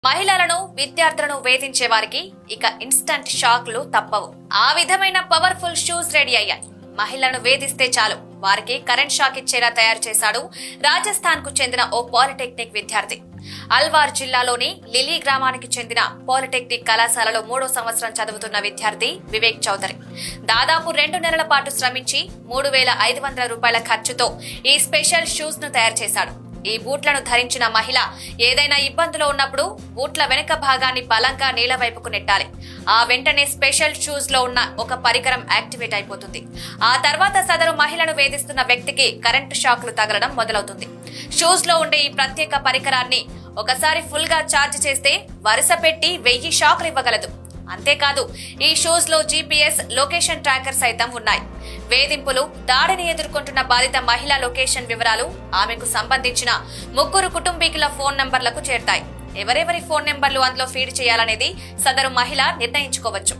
మహిళలను విద్యార్థులను వేధించే వారికి ఇక ఇన్స్టంట్ షాక్లు తప్పవు. ఆ విధమైన పవర్ఫుల్ షూస్ రెడీ అయ్యాయి. మహిళలను వేధిస్తే చాలు వారికి కరెంట్ షాక్ ఇచ్చేలా తయారు చేశాడు రాజస్థాన్ కు చెందిన ఓ పాలిటెక్నిక్ విద్యార్థి. అల్వార్ జిల్లాలోని లిలీ గ్రామానికి చెందిన పాలిటెక్నిక్ కళాశాలలో 3వ సంవత్సరం చదువుతున్న విద్యార్థి వివేక్ చౌదరి దాదాపు 2 నెలల పాటు శ్రమించి 3,500 రూపాయల ఖర్చుతో ఈ స్పెషల్ షూస్ ను తయారు చేశాడు. ఈ బూట్లను ధరించిన మహిళ ఏదైనా ఇబ్బందులో ఉన్నప్పుడు బూట్ల వెనుక భాగాన్ని బలంగా నేల వైపుకు నెట్టాలి. ఆ వెంటనే స్పెషల్ షూస్ లో ఉన్న ఒక పరికరం యాక్టివేట్ అయిపోతుంది. ఆ తర్వాత సదరు మహిళను వేధిస్తున్న వ్యక్తికి కరెంటు షాక్లు తగలడం మొదలవుతుంది. షూస్ లో ఉండే ఈ ప్రత్యేక పరికరాన్ని ఒకసారి ఫుల్ గా ఛార్జ్ చేస్తే వరుస పెట్టి 1000 షాక్లు ఇవ్వగలదు. అంతేకాదు ఈ షూస్ లో GPS లొకేషన్ ట్రాకర్ సైతం ఉన్నాయి. వేధింపులు, దాడిని ఎదుర్కొంటున్న బాధిత మహిళ లొకేషన్ వివరాలు ఆమెకు సంబంధించిన 3 కుటుంబీకుల ఫోన్ నంబర్లకు చేరతాయి. ఎవరెవరి ఫోన్ నెంబర్లు అందులో ఫీడ్ చేయాలనేది సదరు మహిళ నిర్ణయించుకోవచ్చు.